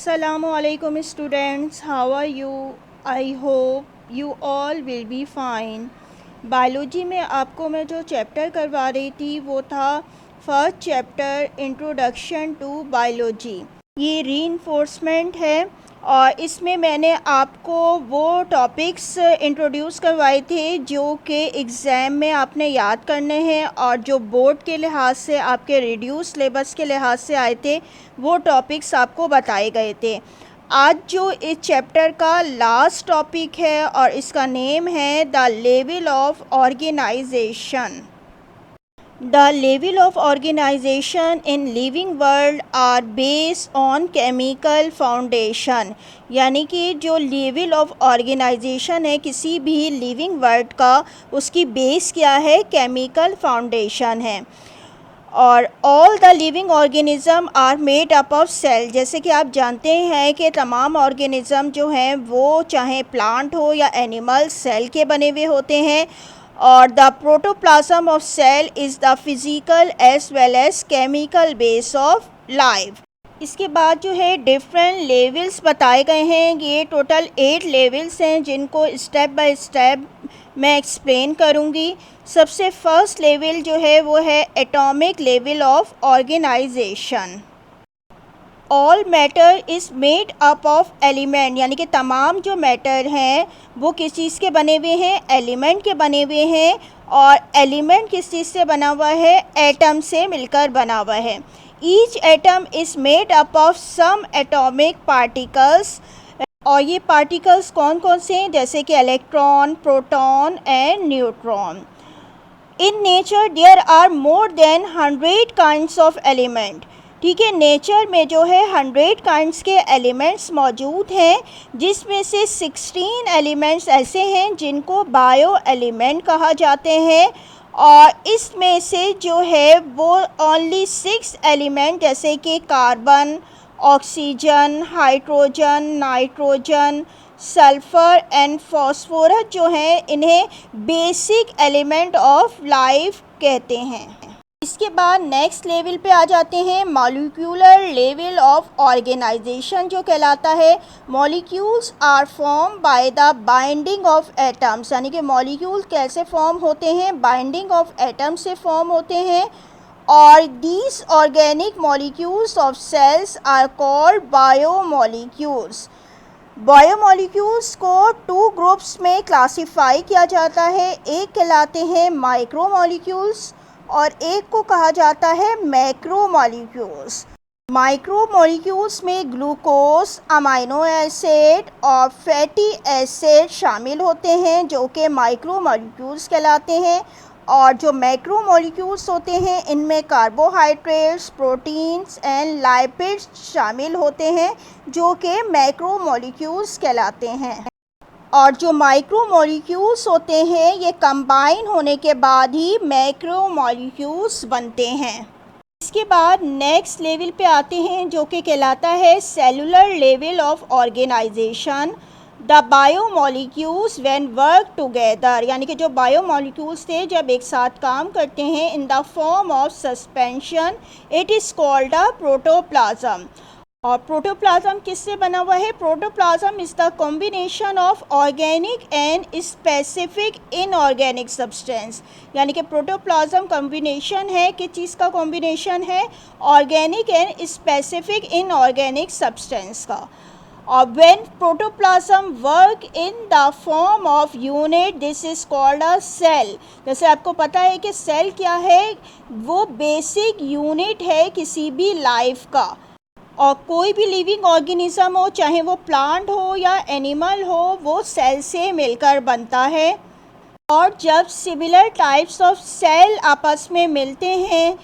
Assalamualaikum students, how are you? I hope you all will be fine. Biology में आपको मैं जो chapter करवा रही थी वो था first chapter introduction to biology. ये रीइंफोर्समेंट है और इसमें मैंने आपको वो टॉपिक्स इंट्रोड्यूस करवाए थे जो कि एग्ज़ाम में आपने याद करने हैं और जो बोर्ड के लिहाज से आपके रिड्यूस सिलेबस के लिहाज से आए थे वो टॉपिक्स आपको बताए गए थे। आज जो इस चैप्टर का लास्ट टॉपिक है और इसका नेम है the level of organisation. The level of organization in living world are based on chemical foundation, यानी कि जो लेवल ऑफ ऑर्गेनाइजेशन है किसी भी लिविंग वर्ल्ड का उसकी बेस क्या है, केमिकल फाउंडेशन है। और all the living organism are made up of cell, जैसे कि आप जानते हैं कि तमाम ऑर्गेनिज़म जो हैं वो चाहे प्लांट हो या एनिमल सेल के बने हुए होते हैं। और the protoplasm of cell is the physical as well as chemical base of life. इसके बाद जो है डिफरेंट लेवल्स बताए गए हैं। ये टोटल 8 लेवल्स हैं जिनको स्टेप बाय स्टेप मैं एक्सप्लेन करूँगी। सबसे फर्स्ट लेवल जो है वो है atomic level of organisation. All matter is made up of element, यानी कि तमाम जो मैटर हैं वो किस चीज़ के बने हुए हैं, एलिमेंट के बने हुए हैं। और एलिमेंट किस चीज़ से बना हुआ है, एटम से मिलकर बना हुआ है। Each atom is made up of some atomic particles, और ये पार्टिकल्स कौन कौन से हैं, जैसे कि electron, proton and neutron. In nature there are more than 100 kinds of element. ठीक है, नेचर में जो है 100 काइंड्स के एलिमेंट्स मौजूद हैं, जिसमें से 16 एलिमेंट्स ऐसे हैं जिनको बायो एलिमेंट कहा जाते हैं। और इसमें से जो है वो ओनली 6 एलिमेंट जैसे कि carbon, oxygen, hydrogen, nitrogen, sulphur and phosphorus जो हैं इन्हें बेसिक एलिमेंट ऑफ लाइफ कहते हैं। इसके बाद नेक्स्ट लेवल पे आ जाते हैं मॉलिक्यूलर लेवल ऑफ ऑर्गेनाइजेशन जो कहलाता है। Molecules are form by the binding of atoms, यानी कि मॉलिक्यूल कैसे फॉर्म होते हैं, बाइंडिंग ऑफ एटम्स से फॉर्म होते हैं। और these organic molecules of cells are called biomolecules. Biomolecules को 2 ग्रुप्स में क्लासीफाई किया जाता है। एक कहलाते हैं माइक्रोमॉलिक्यूल्स और एक को कहा जाता है मैक्रोमॉलिक्यूल्स। माइक्रोमॉलिक्यूल्स में ग्लूकोज, अमाइनो एसिड और फैटी एसिड शामिल होते हैं जो कि माइक्रोमॉलिक्यूल्स कहलाते हैं। और जो मैक्रोमॉलिक्यूल्स होते हैं इनमें कार्बोहाइड्रेट्स, प्रोटीन्स एंड लाइपिड्स शामिल होते हैं जो कि मैक्रोमॉलिक्यूल्स कहलाते हैं। और जो माइक्रोमॉलिक्यूल्स होते हैं ये कंबाइन होने के बाद ही मैक्रोमॉलिक्यूल्स बनते हैं। इसके बाद नेक्स्ट लेवल पे आते हैं जो कि कहलाता है cellular level of organisation. The biomolecules when work together, यानी कि जो बायोमॉलिक्यूल्स थे जब एक साथ काम करते हैं इन the form of suspension, it is called a protoplasm. और प्रोटोप्लाज्म किससे बना हुआ है, protoplasm is the combination of organic and specific inorganic substance, यानी कि प्रोटोप्लाज्म कॉम्बिनेशन है, किस चीज़ का कॉम्बिनेशन है, organic and specific inorganic substance का। और when protoplasm work in the form of unit this is called a cell. जैसे आपको पता है कि सेल क्या है, वो बेसिक यूनिट है किसी भी लाइफ का। और कोई भी लिविंग ऑर्गेनिज़म हो, चाहे वो प्लांट हो या एनिमल हो, वो सेल से मिलकर बनता है। और जब सिमिलर टाइप्स ऑफ सेल आपस में मिलते हैं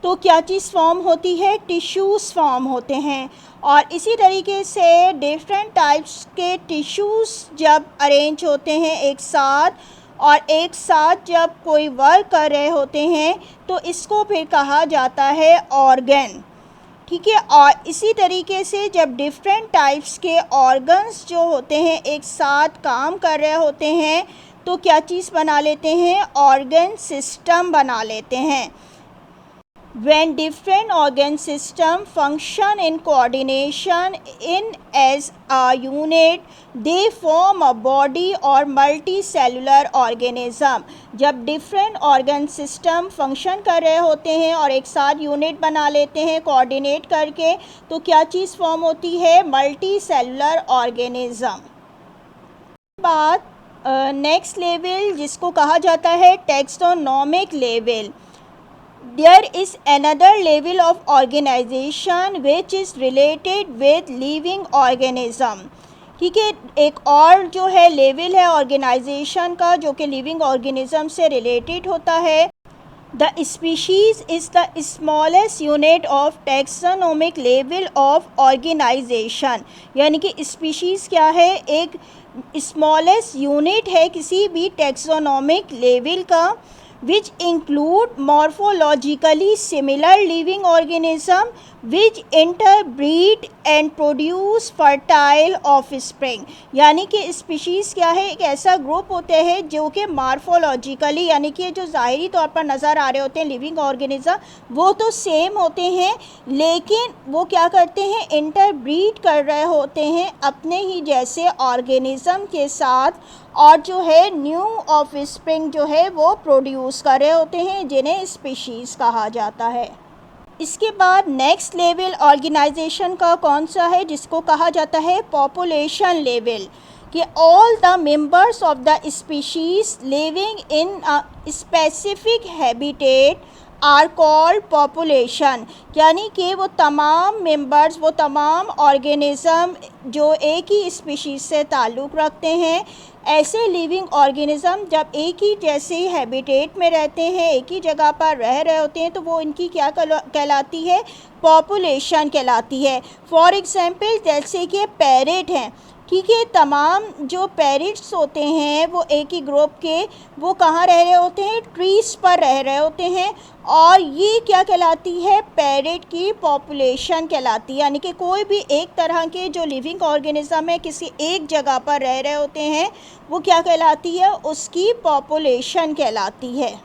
तो क्या चीज़ फॉर्म होती है, टिश्यूज़ फॉर्म होते हैं। और इसी तरीके से डिफरेंट टाइप्स के टिश्यूज़ जब अरेंज होते हैं एक साथ और एक साथ जब कोई वर्क कर रहे होते हैं तो इसको फिर कहा जाता है ऑर्गन। ठीक है, और इसी तरीके से जब डिफरेंट टाइप्स के ऑर्गन्स जो होते हैं एक साथ काम कर रहे होते हैं तो क्या चीज़ बना लेते हैं, ऑर्गन सिस्टम बना लेते हैं। When different organ systems function in coordination in as a unit, they form a body or multicellular organism. जब different organ system function कर रहे होते हैं और एक साथ यूनिट बना लेते हैं कोऑर्डिनेट करके, तो क्या चीज़ फॉर्म होती है? Multicellular organism. बात नेक्स्ट लेवल जिसको कहा जाता है taxonomic level. There is another level of organization which is related with living organism। ठीक है, एक और जो है लेवल है ऑर्गेनाइजेशन का जो कि लिविंग ऑर्गेनिज्म से रिलेटेड होता है। The species is the smallest unit of taxonomic level of organization। यानी कि स्पीशीज़ क्या है? एक स्मॉलेस्ट यूनिट है किसी भी टैक्सोनॉमिक लेवल का, which include morphologically similar living organism which interbreed and produce fertile offspring। यानी कि स्पीशीज़ क्या है? एक ऐसा ग्रुप होते हैं जो कि मॉर्फोलॉजिकली यानी कि जो ज़ाहिरी तौर पर नज़र आ रहे होते हैं लिविंग ऑर्गेनिज्म वो तो सेम होते हैं, लेकिन वो क्या करते हैं? इंटरब्रीड कर रहे होते हैं अपने ही जैसे ऑर्गेनिज्म के साथ, और जो है न्यू ऑफस्प्रिंग जो है वो प्रोड्यूस कर रहे होते हैं जिन्हें स्पीशीज़ कहा जाता है। इसके बाद नेक्स्ट लेवल ऑर्गेनाइजेशन का कौन सा है? जिसको कहा जाता है पॉपुलेशन लेवल। कि all the members of the species living in a specific habitat are called population. यानी कि वो तमाम मेंबर्स, वो तमाम ऑर्गेनिज़म जो एक ही स्पीशीज़ से ताल्लुक़ रखते हैं, ऐसे लिविंग ऑर्गेनिज़म जब एक ही जैसे हैबिटेट में रहते हैं, एक ही जगह पर रह रहे होते हैं, तो वो इनकी क्या कहलाती है? पॉपुलेशन कहलाती है। फॉर एग्ज़ाम्पल जैसे कि पैरेट हैं, ठीक है, तमाम जो पैरेट्स होते हैं वो एक ही ग्रुप के, वो कहाँ रह रहे होते हैं? ट्रीज़ पर रह रहे होते हैं, और ये क्या कहलाती है? पैरेट की पॉपुलेशन कहलाती है। यानी कि कोई भी एक तरह के जो लिविंग ऑर्गेनिज्म है किसी एक जगह पर रह रहे होते हैं, वो क्या कहलाती है? उसकी पॉपुलेशन कहलाती है।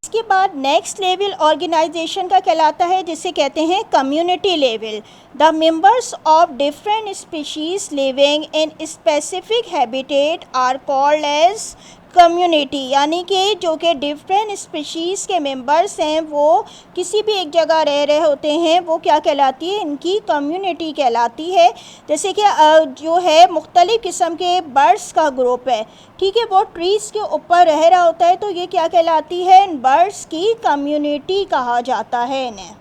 इसके बाद नेक्स्ट लेवल ऑर्गेनाइजेशन का कहलाता है जिसे कहते हैं community level. The members of different species living in specific habitat are called as community. यानी कि जो कि डिफरेंट स्पीशीज़ के मेंबर्स हैं वो किसी भी एक जगह रह रहे होते हैं, वो क्या कहलाती है? इनकी कम्युनिटी कहलाती है। जैसे कि जो है मुख्तलिफ़ किस्म के बर्ड्स का ग्रुप है, ठीक है, वो ट्रीज़ के ऊपर रह रहा होता है, तो ये क्या कहलाती है? इन बर्ड्स की कम्युनिटी कहा जाता है इन्हें।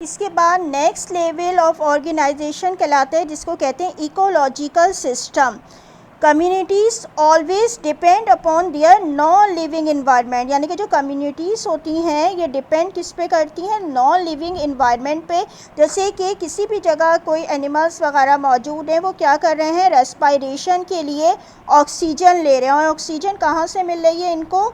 इसके बाद नेक्स्ट लेवल ऑफ ऑर्गेनाइजेशन कहलाता है जिसको कहते हैं ecological system. Communities always depend upon their non living environment. यानी कि जो कम्युनिटीज़ होती हैं ये डिपेंड किस पे करती हैं? नॉन लिविंग इन्वायरमेंट पे। जैसे कि किसी भी जगह कोई एनिमल्स वगैरह मौजूद हैं, वो क्या कर रहे हैं? रेस्पायरेशन के लिए ऑक्सीजन ले रहे हैं, और ऑक्सीजन कहाँ से मिल रही है इनको?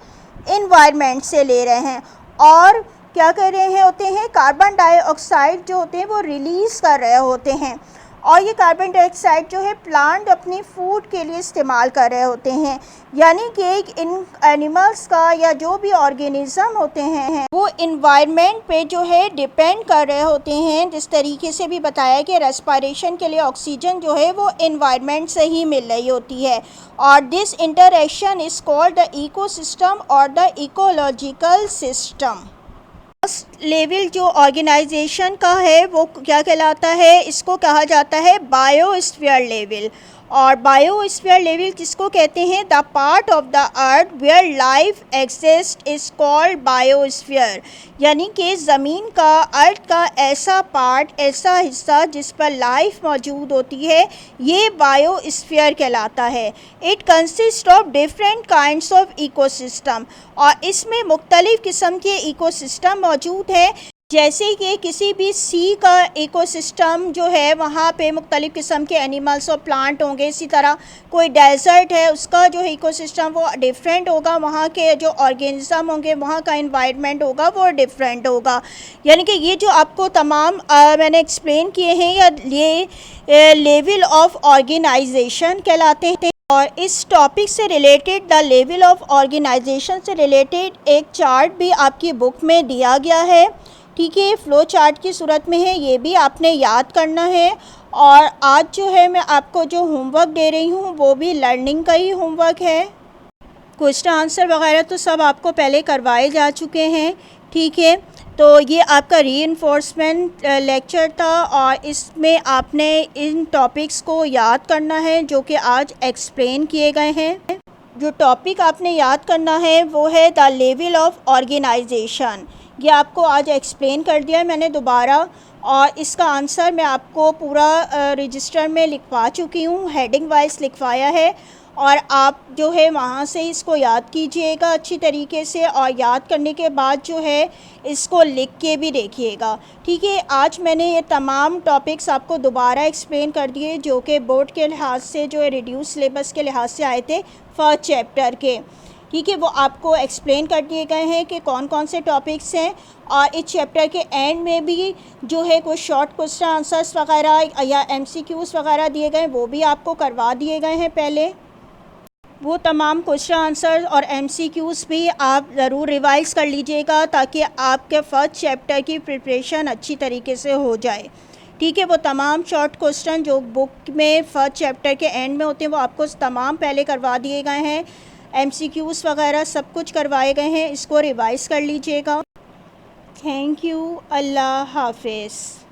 इन्वायरमेंट से ले रहे हैं, और क्या कर रहे हैं होते हैं? कार्बन डाइऑक्साइड जो होते हैं वो रिलीज़ कर रहे होते हैं, और ये कार्बन डाइऑक्साइड जो है प्लांट अपनी फूड के लिए इस्तेमाल कर रहे होते हैं। यानी कि इन एनिमल्स का या जो भी ऑर्गेनिज़म होते हैं वो इन्वायरमेंट पे जो है डिपेंड कर रहे होते हैं। जिस तरीके से भी बताया कि रेस्पिरेशन के लिए ऑक्सीजन जो है वो इन्वायरमेंट से ही मिल रही होती है, और this interaction is called the ecosystem और the ecological system. First level जो ऑर्गेनाइजेशन का है वो क्या कहलाता है? इसको कहा जाता है बायोस्फीयर लेवल। और बायोस्फीयर लेवल जिसको कहते हैं the part of the earth where life exist is called biosphere. यानी कि ज़मीन का, अर्थ का ऐसा पार्ट, ऐसा हिस्सा जिस पर लाइफ मौजूद होती है, ये बायोस्फीयर कहलाता है। It consist of different kinds of ecosystem, और इसमें मुख्तलिफ़ किस्म के इकोसिस्टम मौजूद हैं। जैसे कि किसी भी सी का इकोसिस्टम जो है वहाँ पे मुख्तलिफ़ किस्म के एनिमल्स और प्लांट होंगे। इसी तरह कोई डेजर्ट है उसका जो इकोसिस्टम वो डिफरेंट होगा, वहाँ के जो ऑर्गेनिज़म होंगे, वहाँ का एनवायरनमेंट होगा वो डिफरेंट होगा। यानी कि ये जो आपको तमाम मैंने एक्सप्लेन किए हैं, ये लेवल ऑफ ऑर्गेनाइजेशन कहलाते हैं। और इस टॉपिक से related the level of organisation से रिलेटेड एक चार्ट भी आपकी बुक में दिया गया है, ठीक है, फ़्लो चार्ट की सूरत में है, ये भी आपने याद करना है। और आज जो है मैं आपको जो होमवर्क दे रही हूँ वो भी लर्निंग का ही होमवर्क है। क्वेश्चन आंसर वगैरह तो सब आपको पहले करवाए जा चुके हैं, ठीक है। तो ये आपका रीइंफोर्समेंट लेक्चर था और इसमें आपने इन टॉपिक्स को याद करना है जो कि आज एक्सप्लेन किए गए हैं। जो टॉपिक आपने याद करना है वो है द लेवल ऑफ ऑर्गेनाइजेशन। ये आपको आज एक्सप्लेन कर दिया है मैंने दोबारा, और इसका आंसर मैं आपको पूरा रजिस्टर में लिखवा चुकी हूँ, हेडिंग वाइज लिखवाया है। और आप जो है वहाँ से इसको याद कीजिएगा अच्छी तरीके से, और याद करने के बाद जो है इसको लिख के भी देखिएगा, ठीक है। आज मैंने ये तमाम टॉपिक्स आपको दोबारा एक्सप्लेन कर दिए जो कि बोर्ड के लिहाज से जो है रिड्यूस सिलेबस के लिहाज से आए थे फर्स्ट चैप्टर के, ठीक है। वो आपको एक्सप्लेन कर दिए गए हैं कि कौन कौन से टॉपिक्स हैं। और इस चैप्टर के एंड में भी जो है कुछ शॉर्ट क्वेश्चन आंसर्स वगैरह या MCQs वगैरह दिए गए, वो भी आपको करवा दिए गए हैं पहले। वो तमाम क्वेश्चन आंसर और MCQs भी आप ज़रूर रिवाइज़ कर लीजिएगा ताकि आपके फर्स्ट चैप्टर की प्रिपरेशन अच्छी तरीके से हो जाए, ठीक है। वो तमाम शॉर्ट क्वेश्चन जो बुक में फर्स्ट चैप्टर के एंड में होते हैं वो आपको तमाम पहले करवा दिए गए हैं, MCQs वगैरह सब कुछ करवाए गए हैं, इसको रिवाइज़ कर लीजिएगा। थैंक यू, अल्लाह हाफिज़।